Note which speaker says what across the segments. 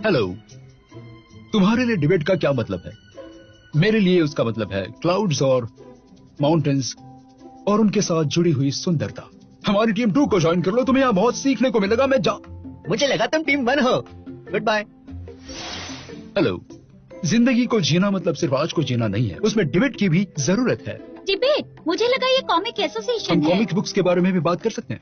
Speaker 1: Hello, तुम्हारे लिए debate का क्या मतलब है? मेरे लिए उसका मतलब है क्लाउड्स और माउंटेन्स और उनके साथ जुड़ी हुई सुंदरता। हमारी टीम 2 को ज्वाइन कर लो, तुम्हें यहाँ बहुत सीखने को मिलेगा।
Speaker 2: मुझे लगा तुम टीम 1 हो। Good bye.
Speaker 1: हेलो, जिंदगी को जीना मतलब सिर्फ आज को जीना नहीं है, उसमें डिबेट की भी जरूरत है।
Speaker 3: डिबेट? मुझे लगा ये कॉमिक एसोसिएशन
Speaker 1: हम
Speaker 3: है।
Speaker 1: कॉमिक बुक्स के बारे में भी बात कर सकते हैं।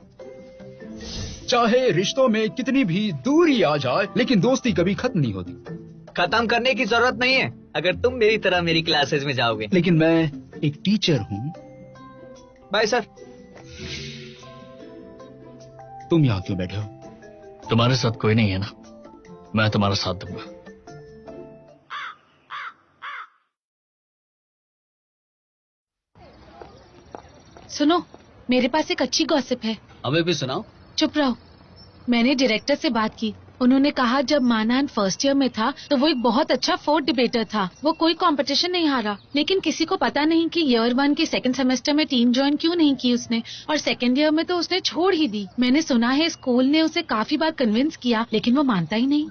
Speaker 1: चाहे रिश्तों में कितनी भी दूरी आ जाए, लेकिन दोस्ती कभी खत्म नहीं होती।
Speaker 2: खत्म करने की जरूरत नहीं है अगर तुम मेरी तरह मेरी क्लासेस में जाओगे।
Speaker 1: लेकिन मैं एक टीचर हूँ।
Speaker 2: Bye sir.
Speaker 1: तुम यहाँ क्यों बैठे हो?
Speaker 4: तुम्हारे साथ कोई नहीं है ना, मैं तुम्हारा साथ दूंगा।
Speaker 3: सुनो, मेरे पास एक अच्छी गॉसिप है।
Speaker 2: हमें भी सुनाओ।
Speaker 3: चुप रहो। मैंने डायरेक्टर से बात की। उन्होंने कहा जब मानहान फर्स्ट ईयर में था तो वो एक बहुत अच्छा फोर्थ डिबेटर था। वो कोई कंपटीशन नहीं हारा, लेकिन किसी को पता नहीं कि ईयर 1 के सेकंड सेमेस्टर में टीम ज्वाइन क्यों नहीं की उसने, और सेकंड ईयर में तो उसने छोड़ ही दी। मैंने सुना है स्कूल ने उसे काफी बार कन्विंस किया, लेकिन वो मानता ही नहीं।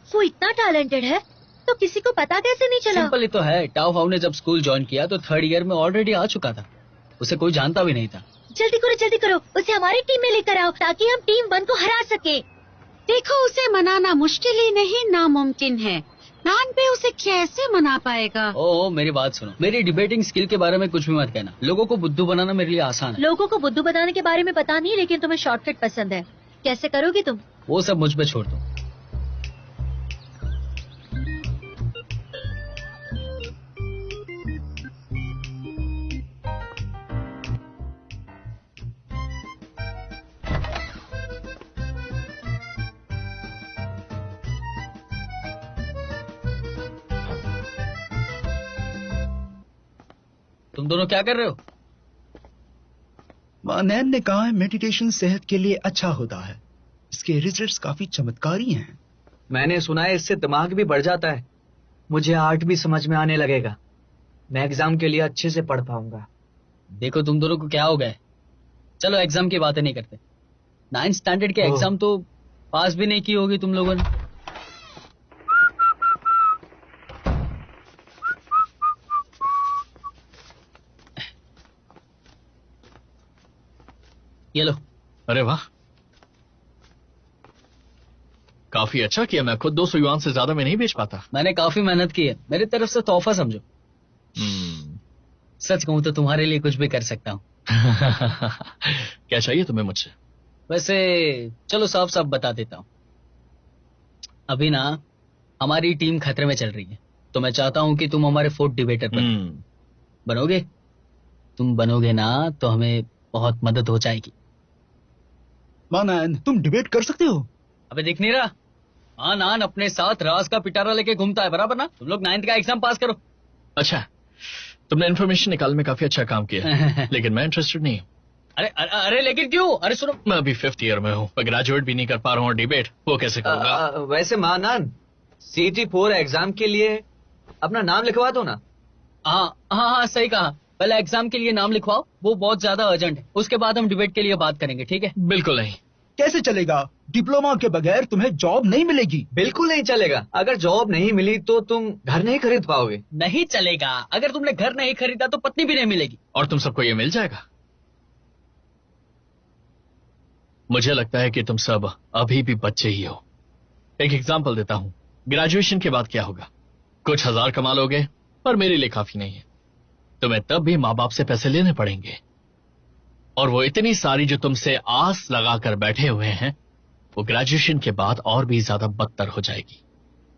Speaker 5: वो इतना टैलेंटेड है तो किसी को पता कैसे नहीं चला?
Speaker 2: सिंपल ही तो है। टाओ हाउ ने जब स्कूल ज्वाइन किया तो थर्ड ईयर में ऑलरेडी आ चुका था। उसे कोई जानता भी नहीं था।
Speaker 5: जल्दी करो, उसे हमारी टीम में लेकर आओ ताकि हम टीम 1 को हरा सके।
Speaker 3: देखो, उसे मनाना मुश्किल ही नहीं नामुमकिन है। नान पे उसे कैसे मना पाएगा?
Speaker 2: ओ मेरी बात सुनो, मेरी डिबेटिंग स्किल के बारे में कुछ भी मत कहना। लोगों को बुद्धू बनाना मेरे लिए आसान है।
Speaker 5: लोगों को बुद्धू बनाने के बारे में पता नहीं, लेकिन तुम्हें शॉर्टकट पसंद है। कैसे करोगी तुम?
Speaker 2: वो सब मुझ पे छोड़ दो। तुम दोनों क्या कर रहे हो?
Speaker 1: मानैन ने कहा है मेडिटेशन सेहत के लिए अच्छा होता है। इसके रिजल्ट्स काफी चमत्कारी हैं।
Speaker 2: मैंने सुना है इससे दिमाग भी बढ़ जाता है। मुझे आर्ट भी समझ में आने लगेगा। मैं एग्जाम के लिए अच्छे से पढ़ पाऊंगा। देखो तुम दोनों को क्या हो गया। चलो एग्जाम की बातें नहीं करते। 9th स्टैंडर्ड के एग्जाम तो पास भी नहीं की होगी तुम लोगों ने। ये लो।
Speaker 4: अरे वाह, काफी अच्छा किया। मैं खुद 200 युआन से ज्यादा में नहीं बेच पाता।
Speaker 2: मैंने काफी मेहनत की है। मेरी तरफ से तोहफा समझो। सच कहूं तो तुम्हारे लिए कुछ भी कर सकता हूँ।
Speaker 4: क्या चाहिए तुम्हें मुझसे?
Speaker 2: वैसे चलो साफ साफ बता देता हूँ। अभी ना हमारी टीम खतरे में चल रही है, तो मैं चाहता हूँ कि तुम हमारे फोर्थ डिबेटर बनोगे। तुम बनोगे ना तो हमें बहुत मदद हो जाएगी।
Speaker 1: मानैन, तुम डिबेट कर सकते हो?
Speaker 2: अबे दिख नहीं रहा? नान अपने साथ राज का पिटारा लेके घूमता है, बराबर ना? तुम लोग 9th का एग्जाम पास करो।
Speaker 4: अच्छा, तुमने इन्फॉर्मेशन निकालने में काफी अच्छा काम किया। लेकिन मैं इंटरेस्टेड नहीं हूँ।
Speaker 2: अरे अरे अरे लेकिन क्यों? अरे सुनो,
Speaker 4: मैं अभी 5th ईयर में हूँ, मैं ग्रेजुएट भी नहीं कर पा रहा हूँ और डिबेट वो कैसे करूंगा?
Speaker 6: वैसे मानान CT4 एग्जाम के लिए अपना नाम लिखवा दो ना।
Speaker 2: हाँ हाँ हाँ, सही कहा। पहले एग्जाम के लिए नाम लिखवाओ, वो बहुत ज्यादा अर्जेंट है। उसके बाद हम डिबेट के लिए बात करेंगे, ठीक है?
Speaker 4: बिल्कुल नहीं।
Speaker 1: कैसे चलेगा? डिप्लोमा के बगैर तुम्हें जॉब नहीं मिलेगी।
Speaker 6: बिल्कुल नहीं चलेगा। अगर जॉब नहीं मिली तो तुम घर नहीं खरीद पाओगे।
Speaker 2: नहीं चलेगा। अगर तुमने घर नहीं खरीदा तो पत्नी भी नहीं मिलेगी।
Speaker 4: और तुम सबको ये मिल जाएगा? मुझे लगता है कि तुम सब अभी भी बच्चे ही हो। एक एग्जांपल देता हूं, ग्रेजुएशन के बाद क्या होगा? कुछ हजार कमा लोगे, पर मेरे लिए काफी नहीं है। तुम्हें तब भी माँ बाप से पैसे लेने पड़ेंगे, और वो इतनी सारी जो तुमसे आस लगाकर बैठे हुए हैं, वो ग्रेजुएशन के बाद और भी ज्यादा बदतर हो जाएगी।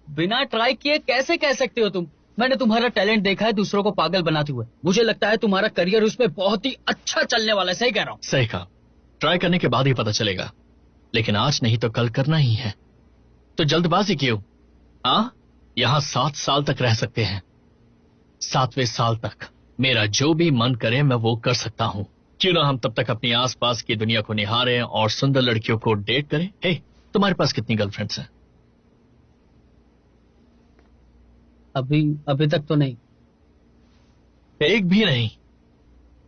Speaker 2: बिना ट्राई किए कैसे कह सकते हो तुम? मैंने तुम्हारा टैलेंट देखा है दूसरों को पागल बनाते हुए। मुझे लगता है तुम्हारा करियर उसमें बहुत ही अच्छा चलने वाला है। सही कह रहा हूँ?
Speaker 4: सही कहा। ट्राई करने के बाद ही पता चलेगा, लेकिन आज नहीं तो कल करना ही है। तो जल्दबाजी क्यों? हाँ, यहां 7 साल तक रह सकते हैं। 7वें साल तक मेरा जो भी मन करे मैं वो कर सकता हूं। क्यों ना हम तब तक अपनी आसपास की दुनिया को निहारें और सुंदर लड़कियों को डेट करें। हे, तुम्हारे पास कितनी गर्लफ्रेंड्स हैं?
Speaker 2: अभी तक तो नहीं।
Speaker 4: एक भी नहीं?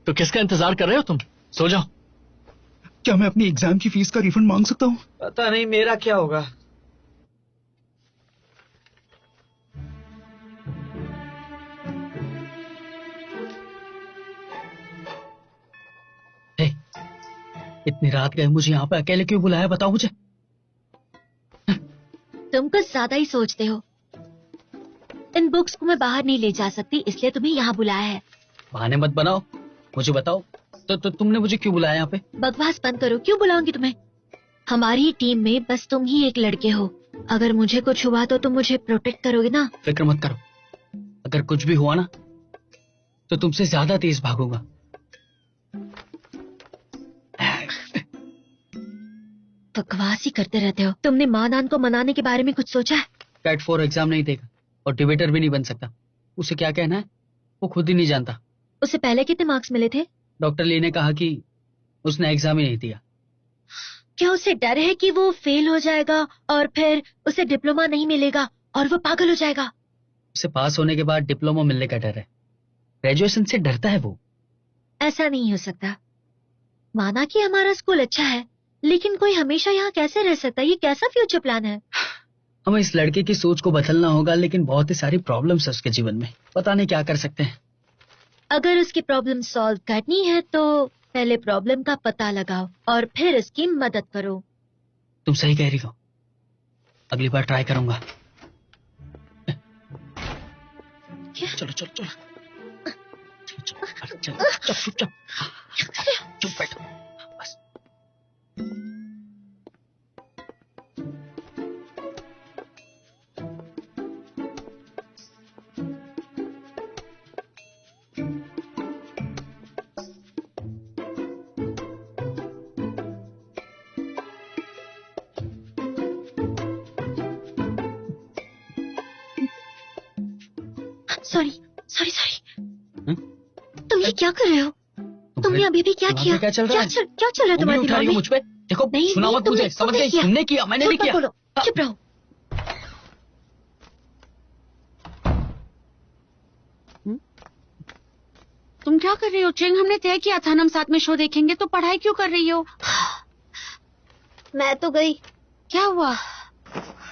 Speaker 4: तो किसका इंतजार कर रहे हो तुम? सो जाओ।
Speaker 1: क्या मैं अपनी एग्जाम की फीस का रिफंड मांग सकता हूँ?
Speaker 6: पता नहीं मेरा क्या होगा।
Speaker 2: हे, इतनी रात गए, मुझे यहाँ पे अकेले क्यों बुलाया? बताओ मुझे।
Speaker 5: तुम कुछ ज्यादा ही सोचते हो। इन बुक्स को मैं बाहर नहीं ले जा सकती, इसलिए तुम्हें यहाँ बुलाया है।
Speaker 2: बहाने मत बनाओ, मुझे बताओ तो तुमने मुझे क्यों बुलाया यहाँ पे?
Speaker 5: बकवास बंद करो। क्यों बुलाऊंगी तुम्हें? हमारी टीम में बस तुम ही एक लड़के हो। अगर मुझे कुछ हुआ तो तुम मुझे प्रोटेक्ट करोगे ना?
Speaker 2: फिक्र मत करो, अगर कुछ भी हुआ ना तो तुमसे ज्यादा तेज भागूंगा।
Speaker 5: बकवास ही करते रहते हो। तुमने मानान को मनाने के बारे में कुछ सोचा है?
Speaker 2: कैट 4 एग्जाम नहीं देगा और डिबेटर भी नहीं बन सकता। उसे क्या कहना है वो खुद ही नहीं जानता।
Speaker 5: उसे पहले कितने मार्क्स मिले थे?
Speaker 2: डॉक्टर ली ने कहा कि उसने एग्जाम ही नहीं दिया।
Speaker 5: क्या उसे डर है कि वो फेल हो जाएगा और फिर उसे डिप्लोमा नहीं मिलेगा और वो पागल हो जाएगा?
Speaker 2: उसे पास होने के बाद डिप्लोमा मिलने का डर है। ग्रेजुएशन से डरता है वो।
Speaker 5: ऐसा नहीं हो सकता। माना कि हमारा स्कूल अच्छा है, लेकिन कोई हमेशा यहाँ कैसे रह सकता है? ये कैसा फ्यूचर प्लान है?
Speaker 2: हमें इस लड़के की सोच को बदलना होगा, लेकिन बहुत ही सारी प्रॉब्लम्स है उसके जीवन में। पता नहीं क्या कर सकते हैं।
Speaker 5: अगर उसकी प्रॉब्लम सॉल्व करनी है तो पहले प्रॉब्लम का पता लगाओ और फिर उसकी मदद करो।
Speaker 2: तुम सही कह रही हो, अगली बार ट्राई करूंगा। चलो चलो चलो चलो चलो चुप चुप चुप बैठो बस।
Speaker 5: Sorry sorry sorry. तुम ये क्या कर रहे हो? तुमने अभी भी क्या किया?
Speaker 2: क्या चल रहा है?
Speaker 5: क्या चल रहा है तुम्हारे दिमाग में?
Speaker 2: मुझ पे देखो,
Speaker 5: नहीं,
Speaker 2: सुना
Speaker 5: नहीं,
Speaker 2: मत मुझे। समझ गई? तुमने किया, मैंने भी
Speaker 5: झूठ मत
Speaker 2: किया।
Speaker 5: बोलो, चुप रहो।
Speaker 3: तुम क्या कर रही हो ट्रिंग? हमने तय किया था हम साथ में शो देखेंगे, तो पढ़ाई क्यों कर रही हो?
Speaker 5: मैं तो गई।
Speaker 3: क्या हुआ?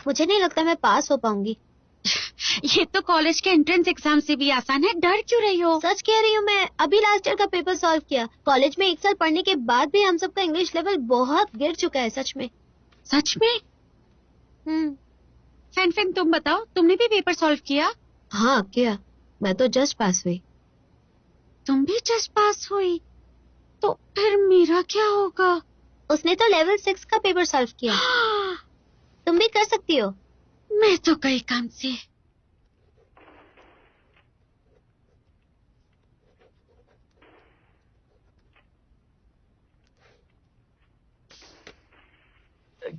Speaker 5: मुझे नहीं लगता मैं पास हो पाऊंगी।
Speaker 3: ये तो कॉलेज के एंट्रेंस एग्जाम से भी आसान है, डर क्यों रही हो?
Speaker 5: सच कह रही हूँ, मैं अभी लास्ट ईयर का पेपर सॉल्व किया। कॉलेज में 1 साल पढ़ने के बाद भी हम सबका इंग्लिश लेवल बहुत गिर चुका है। सच में।
Speaker 3: सच में? फैन तुम बताओ, तुमने भी पेपर सॉल्व किया?
Speaker 5: हाँ किया। मैं तो जस्ट पास हुई।
Speaker 3: तुम भी जस्ट पास हुई? तो फिर मेरा क्या होगा?
Speaker 5: उसने तो लेवल 6 का पेपर सॉल्व किया। तुम भी कर सकती हो।
Speaker 3: मैं तो कई काम से।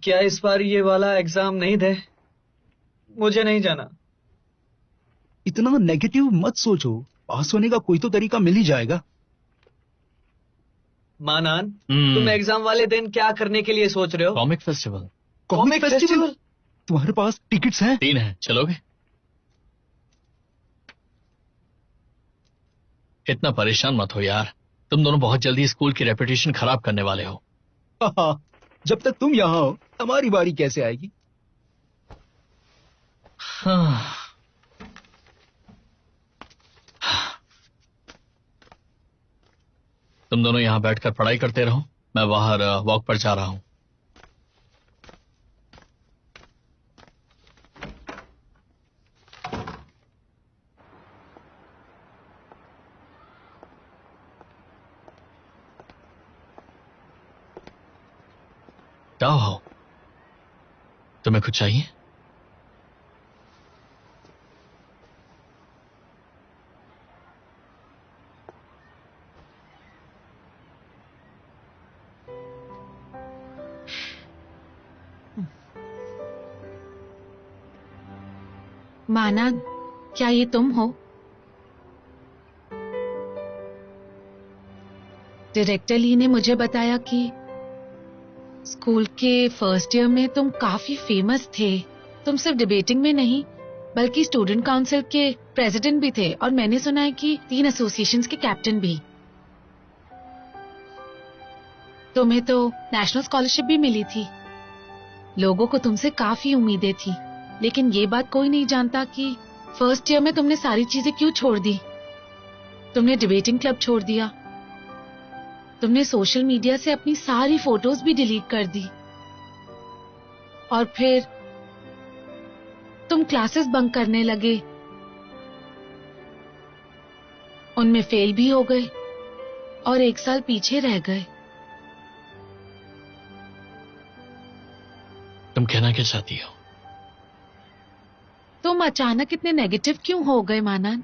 Speaker 6: क्या इस बार ये वाला एग्जाम नहीं दे? मुझे नहीं जाना।
Speaker 1: इतना नेगेटिव मत सोचो, पास होने का कोई तो तरीका मिल ही जाएगा।
Speaker 6: मानान, तुम एग्जाम वाले दिन क्या करने के लिए सोच रहे हो?
Speaker 4: Comic festival.
Speaker 6: Comic festival?
Speaker 1: तुम्हारे पास टिकट्स हैं?
Speaker 4: 3 हैं, चलोगे? इतना परेशान मत हो यार, तुम दोनों बहुत जल्दी स्कूल की रेपुटेशन खराब करने वाले हो।
Speaker 1: जब तक तुम यहाँ हो हमारी बारी कैसे आएगी?
Speaker 4: हाँ। तुम दोनों यहां बैठकर पढ़ाई करते रहो, मैं बाहर वॉक पर जा रहा हूं। क्या हो, तुम्हें कुछ चाहिए?
Speaker 3: मानान, क्या ये तुम हो? डायरेक्टर ली ने मुझे बताया कि स्कूल के फर्स्ट ईयर में तुम काफी फेमस थे। तुम सिर्फ डिबेटिंग में नहीं बल्कि स्टूडेंट काउंसिल के प्रेसिडेंट भी थे, और मैंने सुना है कि 3 एसोसिएशंस के कैप्टन भी। तुम्हें तो नेशनल स्कॉलरशिप भी मिली थी। लोगों को तुमसे काफी उम्मीदें थी, लेकिन ये बात कोई नहीं जानता कि फर्स्ट ईयर में तुमने सारी चीजें क्यों छोड़ दी। तुमने डिबेटिंग क्लब छोड़ दिया, तुमने सोशल मीडिया से अपनी सारी फोटोज भी डिलीट कर दी, और फिर तुम क्लासेस बंक करने लगे, उनमें फेल भी हो गए और 1 साल पीछे रह गए।
Speaker 4: तुम कहना क्या चाहती हो?
Speaker 3: तुम अचानक इतने नेगेटिव क्यों हो गए मानन?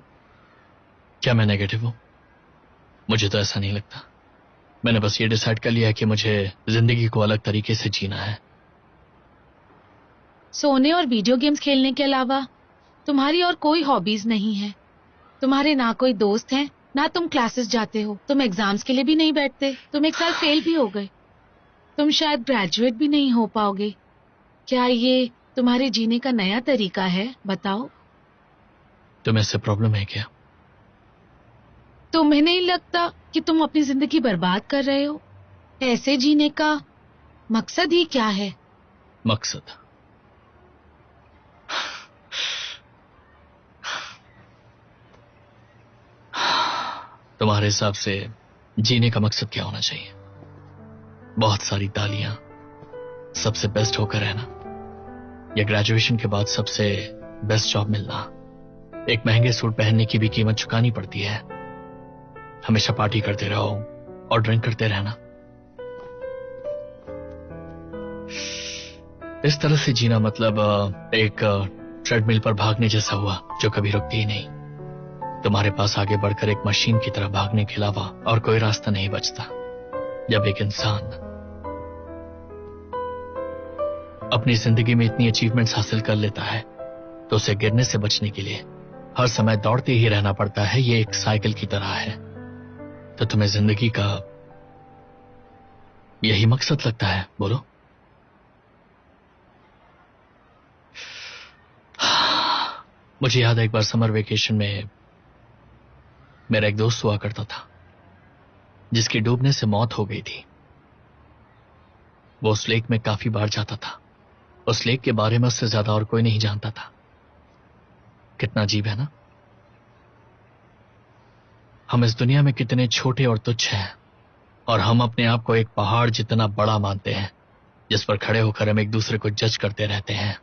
Speaker 4: क्या मैं नेगेटिव हूं? मुझे तो ऐसा नहीं लगता। मैंने बस ये डिसाइड कर लिया कि मुझे जिंदगी को अलग तरीके से जीना है।
Speaker 3: सोने और वीडियो गेम्स खेलने के अलावा तुम्हारी और कोई हॉबीज नहीं है। तुम्हारे ना कोई दोस्त हैं, ना तुम क्लासेस जाते हो, तुम एग्जाम्स के लिए भी नहीं बैठते, तुम 1 साल फेल भी हो गए, तुम शायद ग्रेजुएट भी नहीं हो पाओगे। क्या ये तुम्हारे जीने का नया तरीका है? बताओ।
Speaker 4: तुम्हें इससे प्रॉब्लम है क्या?
Speaker 3: तुम्हें नहीं लगता कि तुम अपनी जिंदगी बर्बाद कर रहे हो? ऐसे जीने का मकसद ही क्या है?
Speaker 4: मकसद? तुम्हारे हिसाब से जीने का मकसद क्या होना चाहिए? बहुत सारी तालियां, सबसे बेस्ट होकर रहना, या ग्रेजुएशन के बाद सबसे बेस्ट जॉब मिलना? एक महंगे सूट पहनने की भी कीमत चुकानी पड़ती है। हमेशा पार्टी करते रहो और ड्रिंक करते रहना। इस तरह से जीना मतलब एक ट्रेडमिल पर भागने जैसा हुआ जो कभी रुकती ही नहीं। तुम्हारे पास आगे बढ़कर एक मशीन की तरह भागने के अलावा और कोई रास्ता नहीं बचता। जब एक इंसान अपनी जिंदगी में इतनी अचीवमेंट्स हासिल कर लेता है तो उसे गिरने से बचने के लिए हर समय दौड़ते ही रहना पड़ता है। ये एक साइकिल की तरह है। तो तुम्हें जिंदगी का यही मकसद लगता है? बोलो। मुझे याद है एक बार समर वेकेशन में मेरा एक दोस्त हुआ करता था जिसकी डूबने से मौत हो गई थी। वो उस लेक में काफी बार जाता था। उस लेक के बारे में उससे ज्यादा और कोई नहीं जानता था। कितना अजीब है ना? हम इस दुनिया में कितने छोटे और तुच्छ हैं, और हम अपने आप को एक पहाड़ जितना बड़ा मानते हैं जिस पर खड़े होकर हम एक दूसरे को जज करते रहते हैं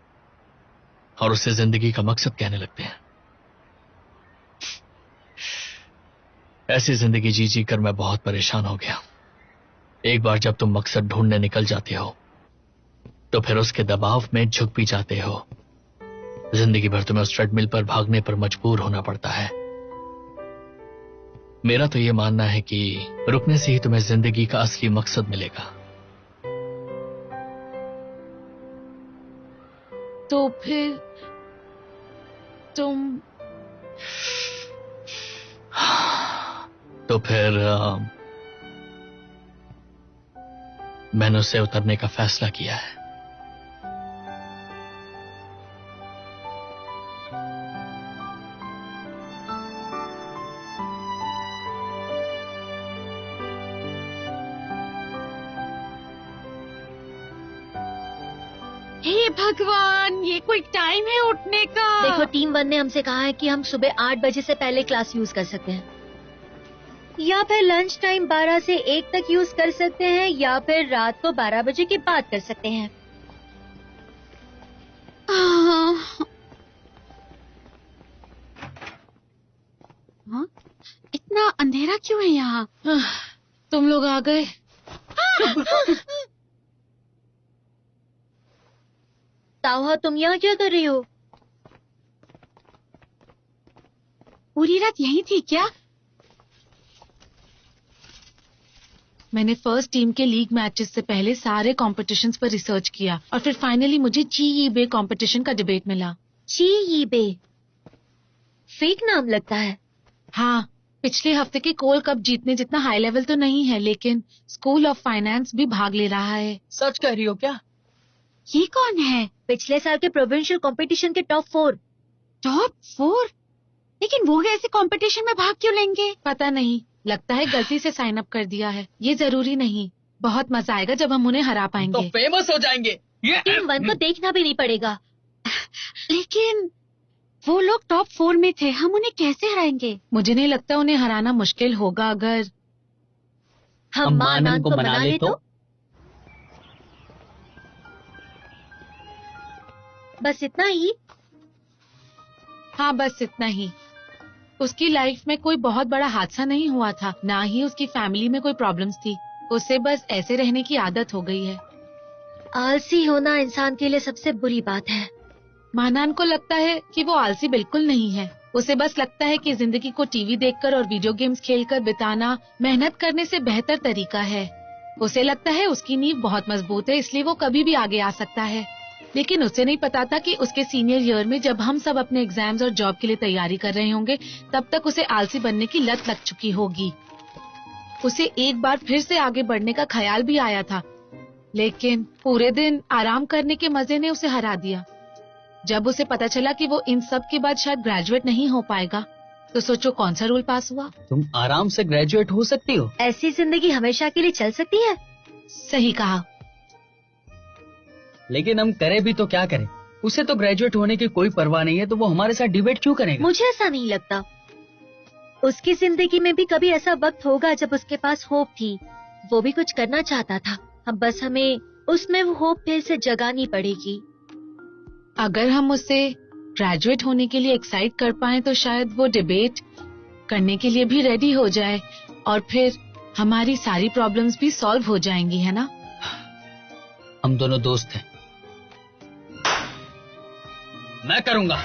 Speaker 4: और उसे जिंदगी का मकसद कहने लगते हैं। ऐसी जिंदगी जी जी कर मैं बहुत परेशान हो गया। एक बार जब तुम मकसद ढूंढने निकल जाते हो तो फिर उसके दबाव में झुक भी जाते हो। जिंदगी भर तुम्हें उस ट्रेडमिल पर भागने पर मजबूर होना पड़ता है। मेरा तो यह मानना है कि रुकने से ही तुम्हें जिंदगी का असली मकसद मिलेगा।
Speaker 3: तो फिर तुम
Speaker 4: तो फिर मैंने उससे उतरने का फैसला किया है।
Speaker 3: हे भगवान, ये कोई टाइम है उठने का?
Speaker 5: देखो, टीम 1 ने हमसे कहा है कि हम सुबह 8 बजे से पहले क्लास यूज कर सकते हैं, या फिर लंच टाइम 12 से 1 तक यूज कर सकते हैं, या फिर रात को 12 बजे के बाद कर सकते हैं।
Speaker 3: हाँ? इतना अंधेरा क्यों है यहाँ? तुम लोग आ गए।
Speaker 5: ताओहा, तुम यहाँ क्या कर रही हो?
Speaker 3: पूरी रात यही थी क्या? मैंने फर्स्ट टीम के लीग मैचेस से पहले सारे कॉम्पिटिशन्स पर रिसर्च किया और फिर फाइनली मुझे जीईबे कॉम्पिटिशन का डिबेट मिला।
Speaker 5: जीईबे फेक नाम लगता है।
Speaker 3: हाँ, पिछले हफ्ते के कोल कप जीतने जितना हाई लेवल तो नहीं है, लेकिन स्कूल ऑफ फाइनेंस भी भाग ले रहा है।
Speaker 2: सच कह रही हो क्या?
Speaker 3: ये कौन है?
Speaker 5: पिछले साल के प्रोविंशियल कंपटीशन के टॉप 4।
Speaker 3: टॉप 4? लेकिन वो ऐसे कंपटीशन में भाग क्यों लेंगे? पता नहीं, लगता है गलती से साइन अप कर दिया है। ये जरूरी नहीं, बहुत मजा आएगा जब हम उन्हें हरा
Speaker 2: तो
Speaker 3: पाएंगे।
Speaker 2: फेमस हो जाएंगे।
Speaker 5: टीम 1 को देखना भी नहीं पड़ेगा।
Speaker 3: लेकिन वो लोग टॉप 4 में थे, हम उन्हें कैसे हराएंगे? मुझे नहीं लगता उन्हें हराना मुश्किल होगा अगर
Speaker 5: हम मानान को मना ले तो? बस इतना ही?
Speaker 3: हाँ, बस इतना ही। उसकी लाइफ में कोई बहुत बड़ा हादसा नहीं हुआ था, ना ही उसकी फैमिली में कोई प्रॉब्लम्स थी। उसे बस ऐसे रहने की आदत हो गई है।
Speaker 5: आलसी होना इंसान के लिए सबसे बुरी बात है।
Speaker 3: मानान को लगता है कि वो आलसी बिल्कुल नहीं है। उसे बस लगता है कि जिंदगी को टीवी देखकर और वीडियो गेम्स खेलकर बिताना मेहनत करने से बेहतर तरीका है। उसे लगता है उसकी नींव बहुत मजबूत है, इसलिए वो कभी भी आगे आ सकता है। लेकिन उसे नहीं पता था कि उसके सीनियर ईयर में जब हम सब अपने एग्जाम्स और जॉब के लिए तैयारी कर रहे होंगे, तब तक उसे आलसी बनने की लत लग चुकी होगी। उसे एक बार फिर से आगे बढ़ने का ख्याल भी आया था, लेकिन पूरे दिन आराम करने के मजे ने उसे हरा दिया। जब उसे पता चला कि वो इन सब के बाद शायद ग्रेजुएट नहीं हो पाएगा, तो सोचो कौन सा रूल पास हुआ।
Speaker 2: तुम आराम से ग्रेजुएट हो सकती हो।
Speaker 5: ऐसी जिंदगी हमेशा के लिए चल सकती है।
Speaker 3: सही कहा।
Speaker 2: लेकिन हम करें भी तो क्या करें? उसे तो ग्रेजुएट होने की कोई परवाह नहीं है, तो वो हमारे साथ डिबेट क्यों करेगा?
Speaker 5: मुझे ऐसा नहीं लगता। उसकी जिंदगी में भी कभी ऐसा वक्त होगा जब उसके पास होप थी, वो भी कुछ करना चाहता था। अब बस हमें उसमें वो होप फिर से जगानी पड़ेगी।
Speaker 3: अगर हम उसे ग्रेजुएट होने के लिए एक्साइट कर पाएं, तो शायद वो डिबेट करने के लिए भी रेडी हो जाए और फिर हमारी सारी प्रॉब्लम्स भी सॉल्व हो जाएंगी, है ना?
Speaker 2: हम दोनों दोस्त हैं। मैं करूंगा।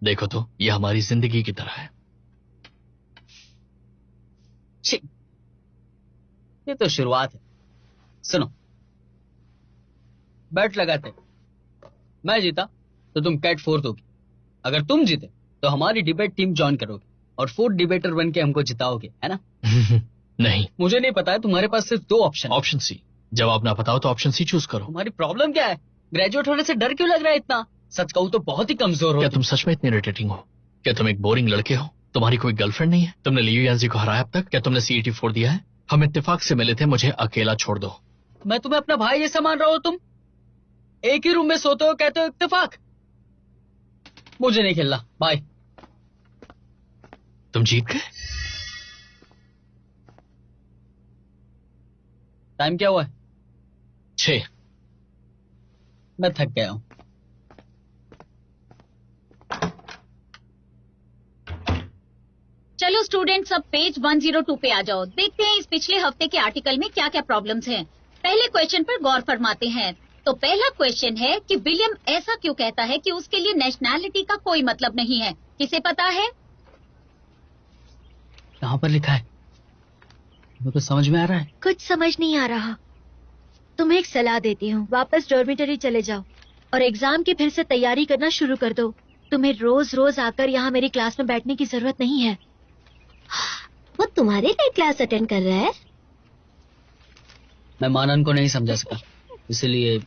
Speaker 4: देखो तो, ये हमारी जिंदगी की तरह है।
Speaker 2: छी, ये तो शुरुआत है। सुनो, बैट लगाते। मैं जीता तो तुम कैट 4 दोगी। अगर तुम जीते तो हमारी डिबेट टीम ज्वाइन करोगे और 4th डिबेटर बन के हमको जिताओगे, है ना?
Speaker 4: नहीं,
Speaker 2: मुझे नहीं पता है, तुम्हारे पास सिर्फ 2 ऑप्शन।
Speaker 4: Option C. जवाब ना बताओ तो ऑप्शन सी चूज करो।
Speaker 2: तुम्हारी प्रॉब्लम क्या है? ग्रेजुएट होने से डर क्यों लग रहा है इतना? सच कहूँ तो बहुत ही कमजोर हो।
Speaker 4: क्या तुम सच में इतने इरिटेटिंग हो? क्या तुम एक बोरिंग लड़के हो? तुम्हारी कोई गर्लफ्रेंड नहीं है? तुमने लियू यांजी को हराया अब तक? क्या तुमने CET 4 दिया है? हम इत्तेफाक से मिले थे, मुझे अकेला छोड़ दो।
Speaker 2: मैं तुम्हें अपना भाई जैसा मान रहा हूँ। तुम एक ही रूम में सोते हो, कहते हो इत्तेफाक। मुझे नहीं खेलना, बाय।
Speaker 4: तुम जीत गए।
Speaker 2: टाइम क्या हुआ है?
Speaker 4: 6।
Speaker 2: मैं थक गया हूँ।
Speaker 7: चलो स्टूडेंट, सब पेज 102 पे आ जाओ। देखते हैं इस पिछले हफ्ते के आर्टिकल में क्या क्या प्रॉब्लम्स हैं। पहले क्वेश्चन पर गौर फरमाते हैं। तो पहला क्वेश्चन है कि विलियम ऐसा क्यों कहता है कि उसके लिए नेशनैलिटी का कोई मतलब नहीं है? किसे पता है?
Speaker 2: कहाँ पर लिखा है? मुझे तो समझ में आ रहा है।
Speaker 5: कुछ समझ नहीं आ रहा। तुम्हें एक सलाह देती हूँ, वापस डॉर्मिटरी चले जाओ और एग्जाम की फिर से तैयारी करना शुरू कर दो। तुम्हें रोज रोज आकर यहाँ मेरी क्लास में बैठने की जरूरत नहीं है।
Speaker 8: वो तुम्हारे लिए क्लास अटेंड कर रहा है?
Speaker 2: मैं मानन को नहीं समझा सका, इसलिए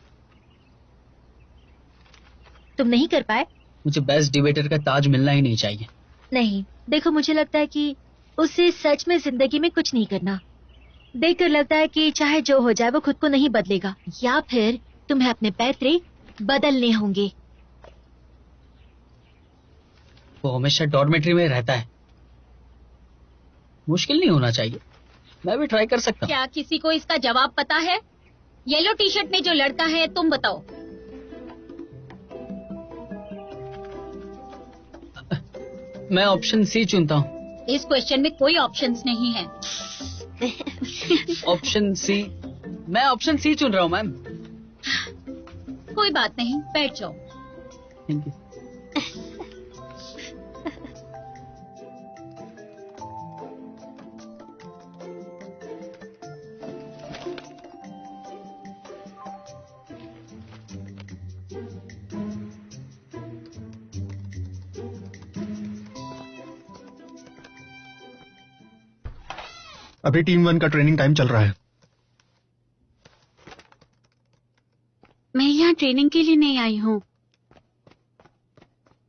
Speaker 5: तुम नहीं कर पाए?
Speaker 2: मुझे बेस्ट डिबेटर का ताज मिलना ही नहीं चाहिए।
Speaker 5: नहीं, देखो मुझे लगता है कि उसे सच में जिंदगी में कुछ नहीं करना। देखकर लगता है कि चाहे जो हो जाए वो खुद को नहीं बदलेगा, या फिर तुम्हें अपने पैतरे बदलने होंगे।
Speaker 2: वो हमेशा डॉर्मेट्री में रहता है, मुश्किल नहीं होना चाहिए, मैं भी ट्राई कर सकता हूँ।
Speaker 7: क्या किसी को इसका जवाब पता है? येलो टी शर्ट में जो लड़का है, तुम बताओ।
Speaker 2: मैं ऑप्शन सी चुनता हूँ।
Speaker 7: इस क्वेश्चन में कोई ऑप्शंस नहीं है।
Speaker 2: ऑप्शन सी, मैं ऑप्शन सी चुन रहा हूँ मैम।
Speaker 7: कोई बात नहीं, बैठ जाओ।
Speaker 2: Thank you.
Speaker 9: अभी टीम 1 का ट्रेनिंग टाइम चल रहा है।
Speaker 10: मैं यहाँ ट्रेनिंग के लिए नहीं आई हूँ,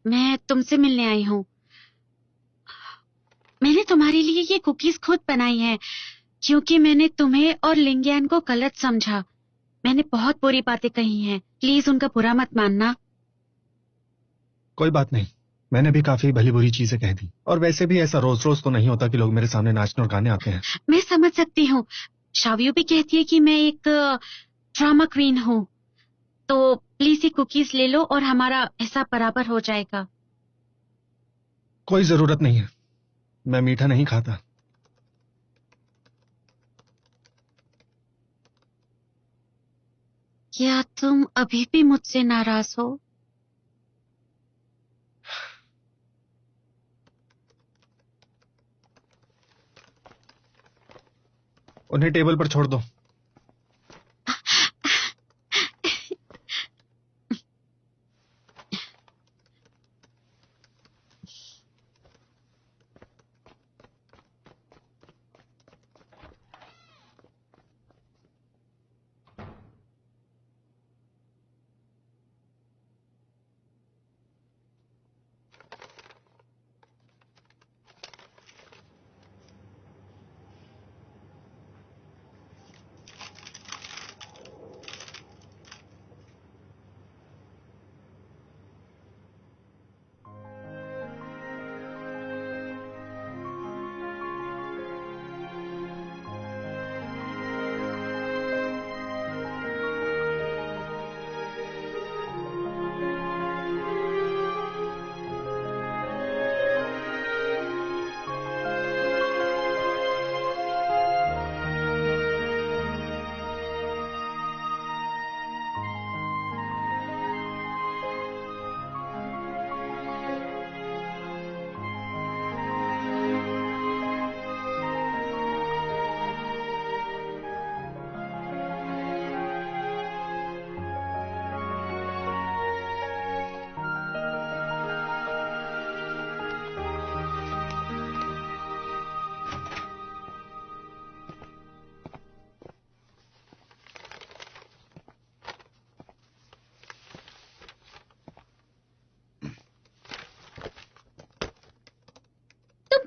Speaker 10: मैं तुमसे मिलने आई हूँ। मैंने तुम्हारे लिए ये कुकीज खुद बनाई हैं, क्योंकि मैंने तुम्हें और लिंगियान को गलत समझा। मैंने बहुत बुरी बातें कही हैं, प्लीज उनका बुरा मत मानना।
Speaker 9: कोई बात नहीं, मैंने भी काफी भली बुरी चीजें कह दी, और वैसे भी ऐसा रोज रोज तो नहीं होता कि लोग मेरे सामने नाचने और गाने आते हैं।
Speaker 10: मैं समझ सकती हूँ, शावियो भी कहती है कि मैं एक ड्रामा क्वीन हूँ, तो प्लीज ये कुकीज ले लो और हमारा हिसाब बराबर हो जाएगा।
Speaker 9: कोई जरूरत नहीं है, मैं मीठा नहीं खाता।
Speaker 10: क्या तुम अभी भी मुझसे नाराज हो?
Speaker 9: उन्हें टेबल पर छोड़ दो।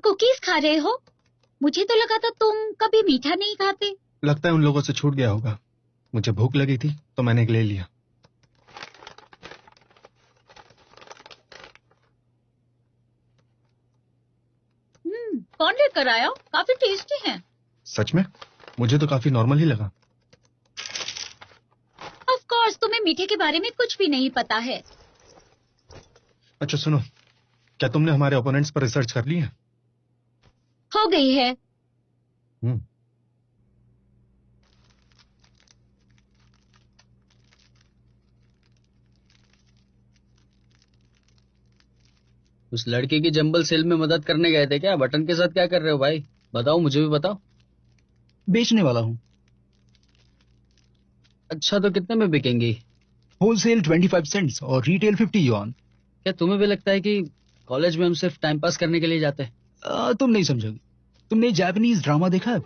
Speaker 7: कुकीज खा रहे हो? मुझे तो लगा था तुम कभी मीठा नहीं खाते।
Speaker 9: लगता है उन लोगों से छूट गया होगा। मुझे भूख लगी थी तो मैंने एक ले लिया।
Speaker 7: कौन लेकर आया? काफी टेस्टी हैं।
Speaker 9: सच में? मुझे तो काफी नॉर्मल ही लगा।
Speaker 7: ऑफ कोर्स तुम्हें मीठे के बारे में कुछ भी नहीं पता है।
Speaker 9: अच्छा सुनो, क्या तुमने हमारे ओपोनेंट्स पर रिसर्च कर ली है?
Speaker 7: हो गई है।
Speaker 2: उस लड़के की जंबल सेल में मदद करने गए थे क्या? बटन के साथ क्या कर रहे हो भाई? बताओ, मुझे भी बताओ।
Speaker 1: बेचने वाला हूँ।
Speaker 2: अच्छा, तो कितने में बिकेंगी?
Speaker 1: होलसेल 25 सेंट्स और रिटेल 50 युआन।
Speaker 2: क्या तुम्हें भी लगता है कि कॉलेज में हम सिर्फ टाइम पास करने के लिए जाते हैं?
Speaker 1: तुम नहीं समझोगे। तुमने जापानीज ड्रामा देखा है?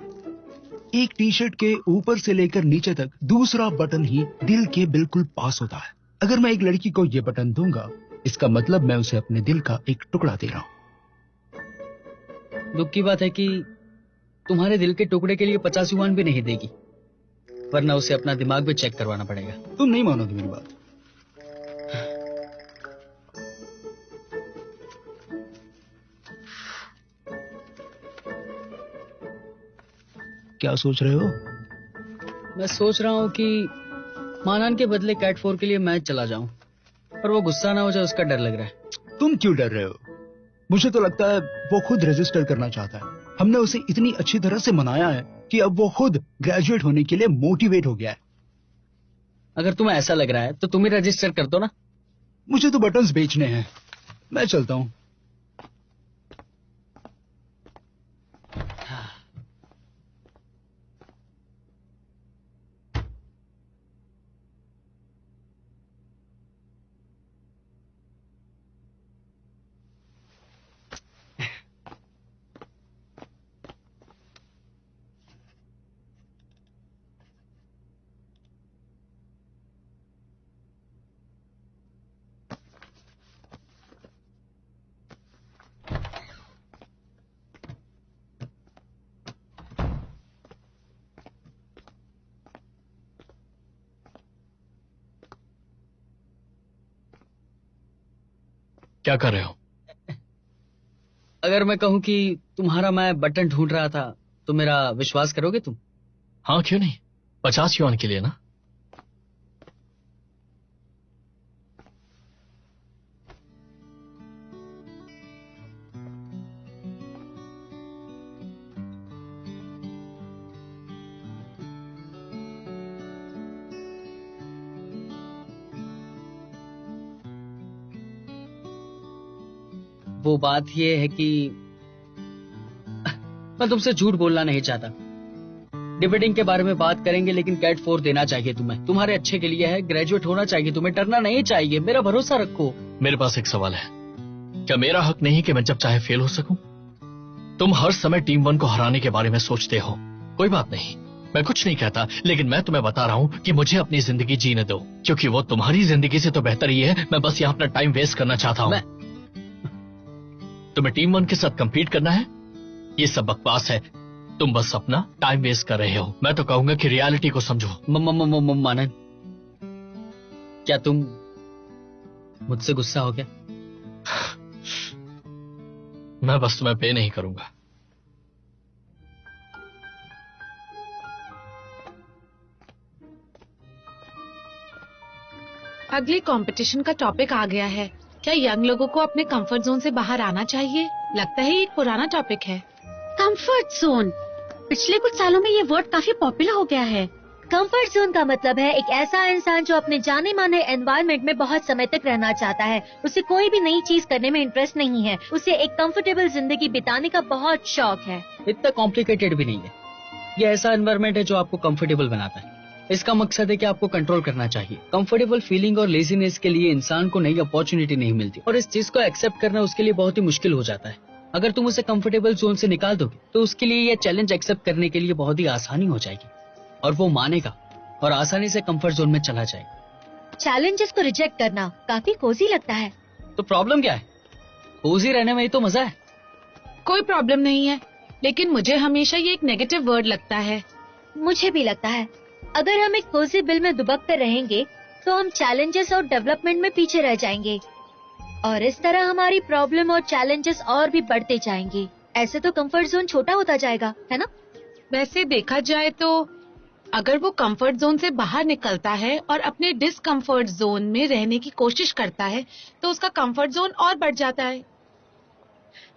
Speaker 1: एक टी शर्ट के ऊपर से लेकर नीचे तक दूसरा बटन ही दिल के बिल्कुल पास होता है। अगर मैं एक लड़की को ये बटन दूंगा, इसका मतलब मैं उसे अपने दिल का एक टुकड़ा दे रहा हूँ।
Speaker 2: दुख की बात है कि तुम्हारे दिल के टुकड़े के लिए 50 युआन भी नहीं देगी, वरना उसे अपना दिमाग भी चेक करवाना पड़ेगा।
Speaker 1: तुम नहीं मानोगे मेरी बात। क्या सोच रहे हो?
Speaker 2: मैं सोच रहा हूँ कि मानान के बदले कैट 4 के लिए मैच चला जाऊं, पर वो गुस्सा ना हो जाए उसका डर लग रहा है।
Speaker 1: तुम क्यों डर रहे हो? मुझे तो लगता है वो खुद रजिस्टर करना चाहता है। हमने उसे इतनी अच्छी तरह से मनाया है कि अब वो खुद ग्रेजुएट होने के लिए मोटिवेट हो गया है।
Speaker 2: अगर तुम्हें ऐसा लग रहा है तो तुम ही रजिस्टर कर दो ना।
Speaker 1: मुझे तो बटन्स बेचने हैं। मैं चलता हूँ।
Speaker 4: क्या कर रहे हो?
Speaker 2: अगर मैं कहूं कि तुम्हारा मैं बटन ढूंढ रहा था तो मेरा विश्वास करोगे तुम?
Speaker 4: हाँ, क्यों नहीं। 50 युआन के लिए ना।
Speaker 2: वो बात ये है कि मैं तुमसे झूठ बोलना नहीं चाहता। डिबेटिंग के बारे में बात करेंगे, लेकिन कैट 4 देना चाहिए तुम्हें। तुम्हारे अच्छे के लिए है, ग्रेजुएट होना चाहिए तुम्हें, डरना नहीं चाहिए। मेरा भरोसा रखो।
Speaker 4: मेरे पास एक सवाल है। क्या मेरा हक नहीं कि मैं जब चाहे फेल हो सकूं? तुम हर समय टीम 1 को हराने के बारे में सोचते हो। कोई बात नहीं, मैं कुछ नहीं कहता, लेकिन मैं तुम्हें बता रहा हूं कि मुझे अपनी जिंदगी जीने दो, क्योंकि वो तुम्हारी जिंदगी से तो बेहतर ही है। मैं बस यहाँ अपना टाइम वेस्ट करना चाहता हूँ। तुम्हें टीम 1 के साथ कंपीट करना है? ये सब बकवास है। तुम बस अपना टाइम वेस्ट कर रहे हो। मैं तो कहूंगा कि रियलिटी को समझो।
Speaker 2: मानन, क्या तुम मुझसे गुस्सा हो गया?
Speaker 4: मैं बस तुम्हें पे नहीं करूंगा।
Speaker 3: अगले कंपटीशन का टॉपिक आ गया है। क्या यंग लोगों को अपने कंफर्ट जोन से बाहर आना चाहिए? लगता है ये एक पुराना टॉपिक है।
Speaker 10: कंफर्ट जोन, पिछले कुछ सालों में ये वर्ड काफी पॉपुलर हो गया है।
Speaker 5: कंफर्ट जोन का मतलब है एक ऐसा इंसान जो अपने जाने माने एनवायरनमेंट में बहुत समय तक रहना चाहता है। उसे कोई भी नई चीज करने में इंटरेस्ट नहीं है। उसे एक कंफर्टेबल जिंदगी बिताने का बहुत शौक है।
Speaker 2: इतना कॉम्प्लिकेटेड भी नहीं है। ये ऐसा एनवायरनमेंट है जो आपको कंफर्टेबल बनाता है। इसका मकसद है कि आपको कंट्रोल करना चाहिए। कंफर्टेबल फीलिंग और लेजीनेस के लिए इंसान को नई अपॉर्चुनिटी नहीं मिलती, और इस चीज को एक्सेप्ट करना उसके लिए बहुत ही मुश्किल हो जाता है। अगर तुम उसे कंफर्टेबल जोन से निकाल दोगे तो उसके लिए यह चैलेंज एक्सेप्ट करने के लिए बहुत ही आसानी हो जाएगी, और वो मानेगा और आसानी से कंफर्ट जोन में चला जाएगा।
Speaker 5: चैलेंजेस को रिजेक्ट करना काफी कोजी लगता है।
Speaker 2: तो प्रॉब्लम क्या है? कोजी रहने में ही तो मजा है।
Speaker 3: कोई प्रॉब्लम नहीं है, लेकिन मुझे हमेशा ये एक नेगेटिव वर्ड लगता है।
Speaker 5: मुझे भी लगता है अगर हम एक कोजी बिल में दुबक कर रहेंगे तो हम चैलेंजेस और डेवलपमेंट में पीछे रह जाएंगे, और इस तरह हमारी प्रॉब्लम और चैलेंजेस और भी बढ़ते जाएंगे। ऐसे तो कंफर्ट जोन छोटा होता जाएगा, है ना?
Speaker 3: वैसे देखा जाए तो अगर वो कंफर्ट जोन से बाहर निकलता है और अपने डिसकंफर्ट जोन में रहने की कोशिश करता है तो उसका कंफर्ट जोन और बढ़ जाता है।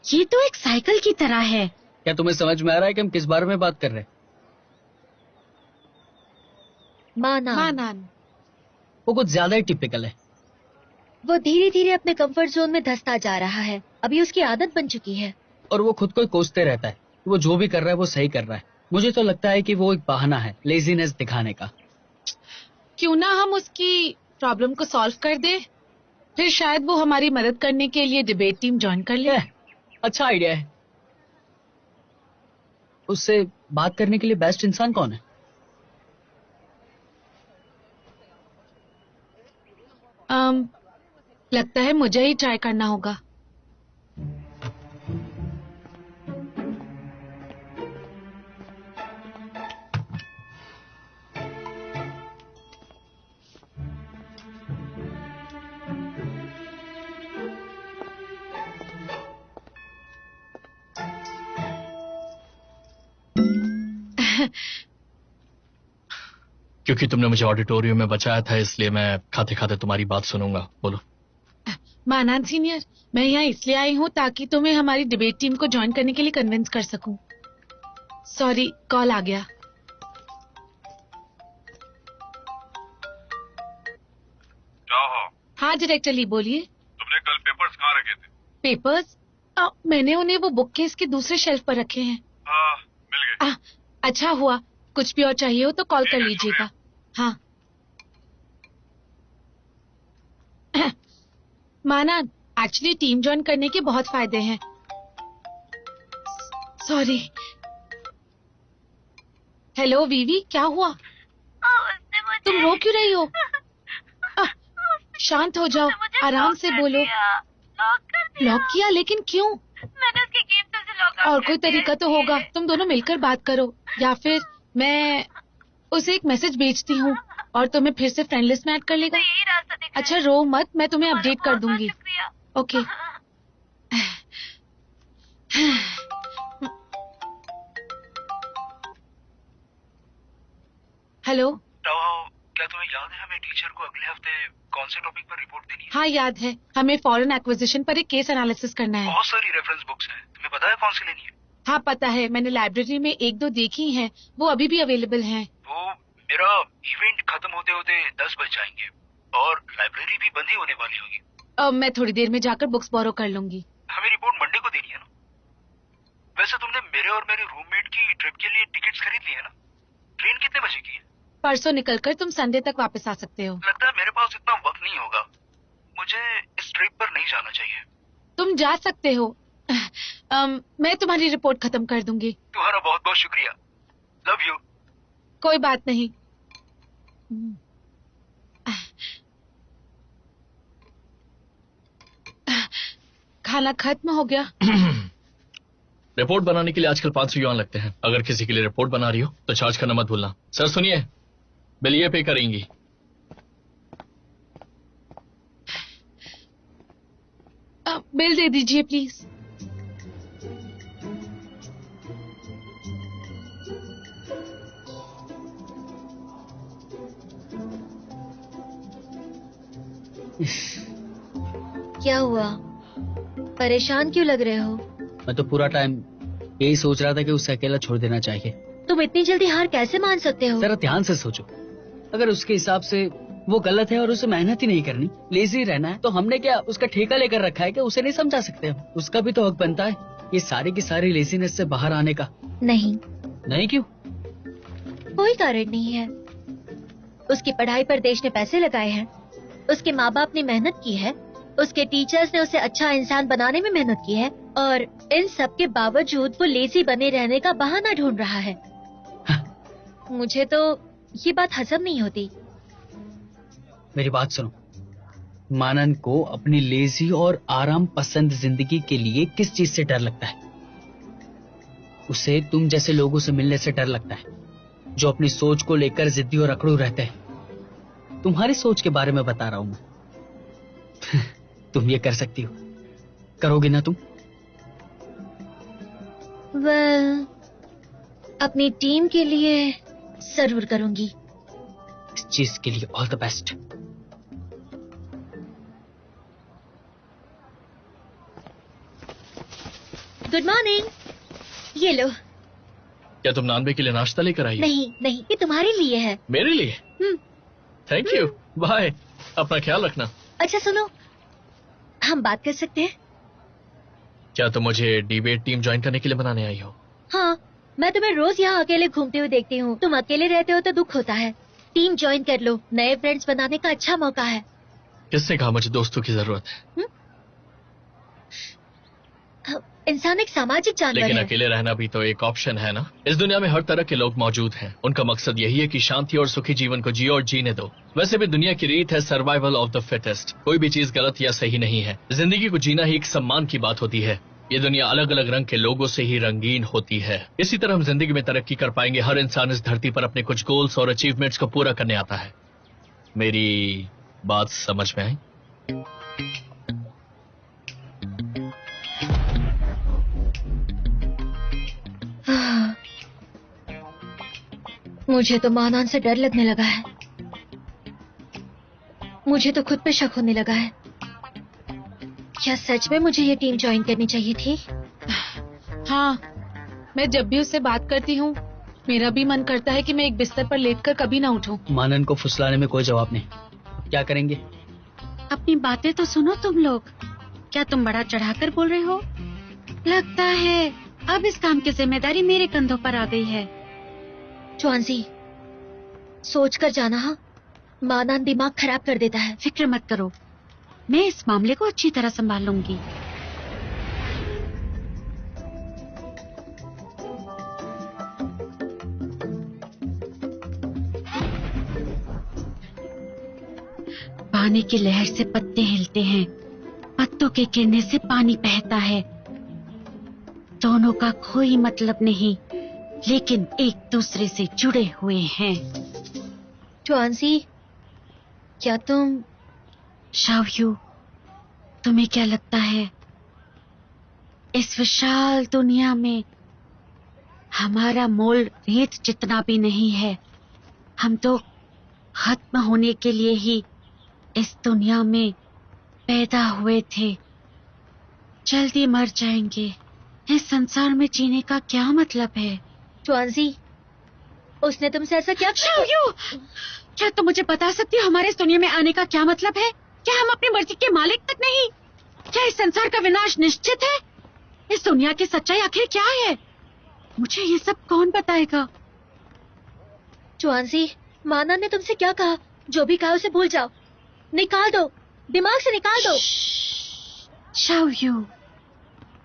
Speaker 10: ये तो एक साइकिल की तरह है।
Speaker 2: क्या तुम्हें समझ में आ रहा है कि हम किस बारे में बात कर रहे हैं?
Speaker 3: मानान।
Speaker 2: वो कुछ ज्यादा ही टिपिकल है।
Speaker 5: वो धीरे धीरे अपने कंफर्ट जोन में धंसता जा रहा है। अभी उसकी आदत बन चुकी है,
Speaker 2: और वो खुद को ही कोसते रहता है। वो जो भी कर रहा है वो सही कर रहा है। मुझे तो लगता है कि वो एक बहाना है लेजीनेस दिखाने का।
Speaker 3: क्यों ना हम उसकी प्रॉब्लम को सॉल्व कर दे? फिर शायद वो हमारी मदद करने के लिए डिबेट टीम ज्वाइन कर ले।
Speaker 2: अच्छा आइडिया है। उससे बात करने के लिए बेस्ट इंसान कौन है?
Speaker 3: लगता है मुझे ही ट्राई करना होगा।
Speaker 4: क्योंकि तुमने मुझे ऑडिटोरियम में बचाया था, इसलिए मैं खाते खाते तुम्हारी बात सुनूंगा। बोलो।
Speaker 3: मानान सीनियर, मैं यहाँ इसलिए आई हूँ ताकि तुम्हें हमारी डिबेट टीम को ज्वाइन करने के लिए कन्विंस कर सकूं। सॉरी, कॉल आ गया। हाँ डायरेक्टर ली, बोलिए।
Speaker 11: तुमने कल पेपर्स कहाँ रखे थे?
Speaker 3: पेपर्स? मैंने उन्हें वो बुक केस के दूसरे शेल्फ पर रखे हैं।
Speaker 11: हाँ, मिल गए।
Speaker 3: अच्छा हुआ। कुछ भी और चाहिए हो तो कॉल कर लीजिएगा। हाँ। मानान, एक्चुअली टीम ज्वाइन करने के बहुत फायदे हैं। सॉरी। हेलो वीवी, क्या हुआ? तुम रो क्यों रही हो? शांत हो जाओ, आराम से बोलो। लॉक किया? लेकिन क्यों?
Speaker 12: मैंने उसके गेम से लॉक आउट
Speaker 3: और कोई तरीका तो होगा। तुम दोनों मिलकर बात करो, या फिर मैं उसे एक मैसेज भेजती हूँ और तुम्हें फिर से फ्रेंड लिस्ट में ऐड कर लेगा।
Speaker 12: यही रास्ता दिख रहा है।
Speaker 3: अच्छा रो मत, मैं तुम्हें अपडेट कर दूंगी। ओके। हेलो।
Speaker 11: क्या तुम्हें याद है हमें टीचर को अगले हफ्ते कौन से टॉपिक पर रिपोर्ट देनी है?
Speaker 3: हाँ याद है, हमें फॉरेन एक्विजिशन पर एक केस एनालिसिस करना है।
Speaker 11: बहुत सारी रेफरेंस बुक्स हैं, तुम्हें पता है कौन सी लेनी है?
Speaker 3: हाँ पता है, मैंने लाइब्रेरी में एक दो देखी हैं, वो अभी भी अवेलेबल हैं।
Speaker 11: वो मेरा इवेंट खत्म होते होते 10 बज जाएंगे और लाइब्रेरी भी बंद ही होने वाली होगी।
Speaker 3: मैं थोड़ी देर में जाकर बुक्स बोरो कर लूंगी।
Speaker 11: हमें रिपोर्ट मंडे को देनी है ना? वैसे तुमने मेरे और मेरे रूममेट की ट्रिप के लिए टिकट्स खरीद ली है ना? ट्रेन कितने बजे की है?
Speaker 3: परसों निकलकर तुम संडे तक वापस आ सकते हो।
Speaker 11: लगता है मेरे पास इतना वक्त नहीं होगा, मुझे इस ट्रिप पर नहीं जाना चाहिए।
Speaker 3: तुम जा सकते हो। मैं तुम्हारी रिपोर्ट खत्म कर दूंगी।
Speaker 11: तुम्हारा बहुत बहुत शुक्रिया। Love you.
Speaker 3: कोई बात नहीं। खाना खत्म हो गया।
Speaker 4: रिपोर्ट बनाने के लिए आजकल 500 युआन लगते हैं। अगर किसी के लिए रिपोर्ट बना रही हो तो चार्ज करना मत भूलना। सर सुनिए, बिल ये पे करेंगी।
Speaker 3: बिल दे दीजिए प्लीज।
Speaker 5: क्या हुआ? परेशान क्यों लग रहे हो?
Speaker 2: मैं तो पूरा टाइम यही सोच रहा था कि उसे अकेला छोड़ देना चाहिए।
Speaker 5: तुम इतनी जल्दी हार कैसे मान सकते हो?
Speaker 2: जरा ध्यान से सोचो, अगर उसके हिसाब से वो गलत है और उसे मेहनत ही नहीं करनी, लेजी रहना है, तो हमने क्या उसका ठेका लेकर रखा है कि उसे नहीं समझा सकते हम? उसका भी तो हक बनता है ये सारी की सारी लेजीनेस से बाहर आने का।
Speaker 5: नहीं।
Speaker 2: नहीं क्यों?
Speaker 5: कोई कारण नहीं है। उसकी पढ़ाई पर देश ने पैसे लगाए हैं, उसके माँ बाप ने मेहनत की है, उसके टीचर्स ने उसे अच्छा इंसान बनाने में मेहनत की है, और इन सब के बावजूद वो लेजी बने रहने का बहाना ढूंढ रहा है। मुझे तो ये बात हजम नहीं होती।
Speaker 2: मेरी बात सुनो, मानन को अपनी लेजी और आराम पसंद जिंदगी के लिए किस चीज से डर लगता है? उसे तुम जैसे लोगों से मिलने से डर लगता है, जो अपनी सोच को लेकर जिद्दी और अकड़ू रहते हैं। तुम्हारी सोच के बारे में बता रहा हूं मैं। तुम ये कर सकती हो, करोगे ना तुम?
Speaker 5: वेल, अपनी टीम के लिए जरूर करूंगी।
Speaker 2: इस चीज के लिए all the best.
Speaker 5: Good morning. ये लो।
Speaker 4: क्या तुम नानबे के लिए नाश्ता लेकर आई हो?
Speaker 5: नहीं नहीं, ये तुम्हारे लिए है।
Speaker 4: मेरे लिए? Thank you, bye. अपना ख्याल रखना।
Speaker 5: अच्छा सुनो, हम बात कर सकते हैं?
Speaker 4: क्या तुम मुझे डिबेट टीम ज्वाइन करने के लिए बनाने आई हो?
Speaker 5: हाँ, मैं तुम्हें रोज यहाँ अकेले घूमते हुए देखती हूँ। तुम अकेले रहते हो तो दुख होता है। टीम ज्वाइन कर लो, नए फ्रेंड्स बनाने का अच्छा मौका है।
Speaker 4: किसने कहा मुझे दोस्तों की जरूरत है?
Speaker 5: इंसान एक सामाजिक जानवर
Speaker 4: लेकिन
Speaker 5: है।
Speaker 4: अकेले रहना भी तो एक ऑप्शन है ना। इस दुनिया में हर तरह के लोग मौजूद हैं। उनका मकसद यही है कि शांति और सुखी जीवन को जियो और जीने दो। वैसे भी दुनिया की रीत है सर्वाइवल ऑफ द फिटेस्ट। कोई भी चीज गलत या सही नहीं है। जिंदगी को जीना ही एक सम्मान की बात होती है। ये दुनिया अलग अलग रंग के लोगों से ही रंगीन होती है। इसी तरह हम जिंदगी में तरक्की कर पाएंगे। हर इंसान इस धरती पर अपने कुछ गोल्स और अचीवमेंट्स को पूरा करने आता है। मेरी बात समझ में आई?
Speaker 5: मुझे तो मानान से डर लगने लगा है। मुझे तो खुद पे शक होने लगा है। क्या सच में मुझे ये टीम ज्वाइन करनी चाहिए थी?
Speaker 3: हाँ, मैं जब भी उससे बात करती हूँ मेरा भी मन करता है कि मैं एक बिस्तर पर लेटकर कभी ना उठूं।
Speaker 2: मानन को फुसलाने में कोई जवाब नहीं। क्या करेंगे?
Speaker 10: अपनी बातें तो सुनो तुम लोग। क्या तुम बड़ा चढ़ाकर बोल रहे हो? लगता है अब इस काम की जिम्मेदारी मेरे कंधों पर आ गई है।
Speaker 5: चुआंसी, सोच कर जाना। हाँ, मानान दिमाग खराब कर देता है।
Speaker 10: फिक्र मत करो, मैं इस मामले को अच्छी तरह संभाल लूंगी। पानी की लहर से पत्ते हिलते हैं, पत्तों के गिरने से पानी बहता है। दोनों का कोई मतलब नहीं, लेकिन एक दूसरे से जुड़े हुए हैं।
Speaker 5: चुआंसी, क्या तुम...
Speaker 10: शावयू, तुम्हें क्या लगता है इस विशाल दुनिया में हमारा मोल रेत जितना भी नहीं है। हम तो खत्म होने के लिए ही इस दुनिया में पैदा हुए थे, जल्दी मर जाएंगे। इस संसार में जीने का क्या मतलब है?
Speaker 5: चुआंसी, उसने तुमसे ऐसा क्या...
Speaker 10: शावयू, क्या तुम मुझे बता सकती हो हमारे इस दुनिया में आने का क्या मतलब है? क्या हम अपनी मर्जी के मालिक तक नहीं? क्या इस संसार का विनाश निश्चित है? इस दुनिया की सच्चाई आखिर क्या है? मुझे ये सब कौन बताएगा?
Speaker 5: चुआंसी, माना ने तुमसे क्या कहा? जो भी कहा उसे भूल जाओ, निकाल दो, दिमाग से निकाल दो।
Speaker 10: शावयू,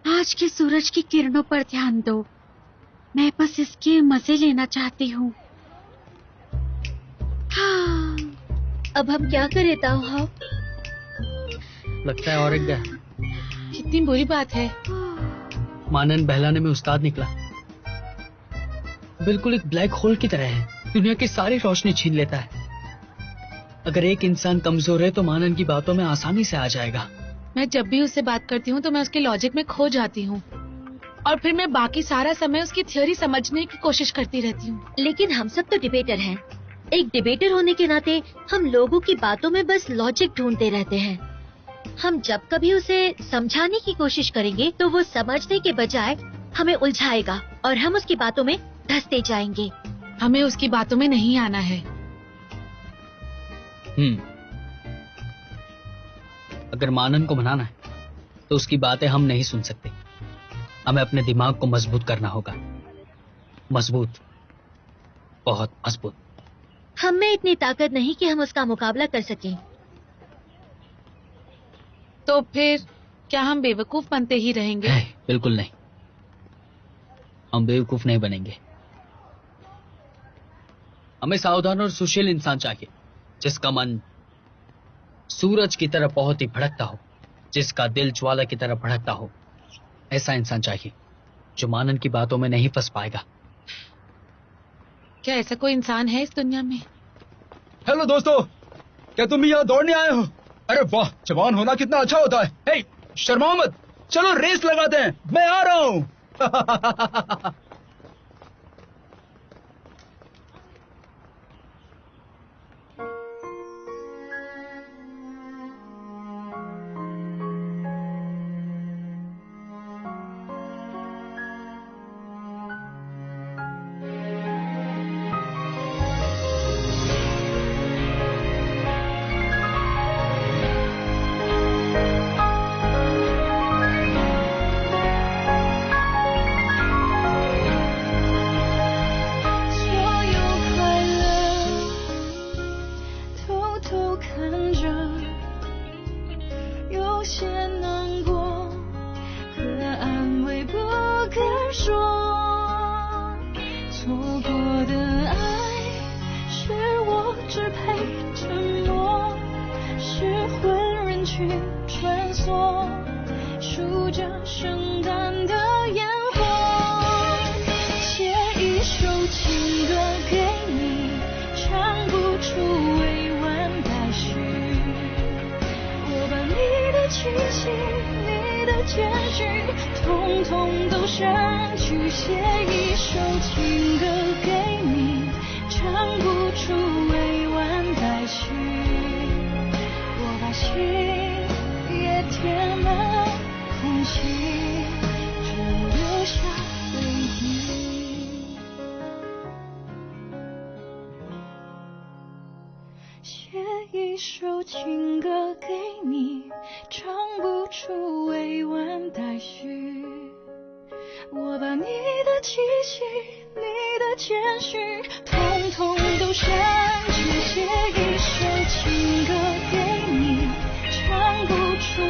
Speaker 10: आज के सूरज की किरणों पर ध्यान दो। मैं बस इसके मजे लेना चाहती हूँ। हाँ।
Speaker 5: अब हम क्या करें ताऊ?
Speaker 2: लगता है और एक गया।
Speaker 3: कितनी बुरी बात है।
Speaker 2: मानन बहलाने में उस्ताद निकला। बिल्कुल एक ब्लैक होल की तरह है, दुनिया की सारी रोशनी छीन लेता है। अगर एक इंसान कमजोर है तो मानन की बातों में आसानी से आ जाएगा।
Speaker 3: मैं जब भी उससे बात करती हूँ तो मैं उसके लॉजिक में खो जाती हूँ और फिर मैं बाकी सारा समय उसकी थ्योरी समझने की कोशिश करती रहती हूँ।
Speaker 5: लेकिन हम सब तो डिबेटर हैं। एक डिबेटर होने के नाते हम लोगों की बातों में बस लॉजिक ढूंढते रहते हैं। हम जब कभी उसे समझाने की कोशिश करेंगे तो वो समझने के बजाय हमें उलझाएगा और हम उसकी बातों में धंसते जाएंगे।
Speaker 3: हमें उसकी बातों में नहीं आना है।
Speaker 2: अगर मानन को मनाना है तो उसकी बातें हम नहीं सुन सकते। हमें अपने दिमाग को मजबूत करना होगा। मजबूत, बहुत मजबूत।
Speaker 5: हम में इतनी ताकत नहीं कि हम उसका मुकाबला कर सकें।
Speaker 3: तो फिर क्या हम बेवकूफ बनते ही रहेंगे?
Speaker 2: बिल्कुल नहीं, हम बेवकूफ नहीं बनेंगे। हमें सावधान और सुशील इंसान चाहिए, जिसका मन सूरज की तरह बहुत ही भड़कता हो, जिसका दिल ज्वाला की तरह भड़कता हो। ऐसा इंसान चाहिए जो मानन की बातों में नहीं फंस पाएगा।
Speaker 3: क्या ऐसा कोई इंसान है इस दुनिया में?
Speaker 1: हेलो दोस्तों, क्या तुम भी यहाँ दौड़ने आए हो? अरे वाह, जवान होना कितना अच्छा होता है। हे, शर्माओ मत, चलो रेस लगाते हैं, मैं आ रहा हूँ।
Speaker 13: 些难过和安慰不敢说，错过的爱是我只配沉默，是混人群穿梭，数着圣诞的烟火，写一首情歌给你，唱不出委婉待续，我把你的气息，你的简讯，统统都删去，写一首情歌给你，唱不出委婉待续，我把心也填满空气，只留下回忆。写一首情歌给你，唱不出委婉待续，我把你的气息，你的简讯，统统都删去，写一首情歌给你，唱不出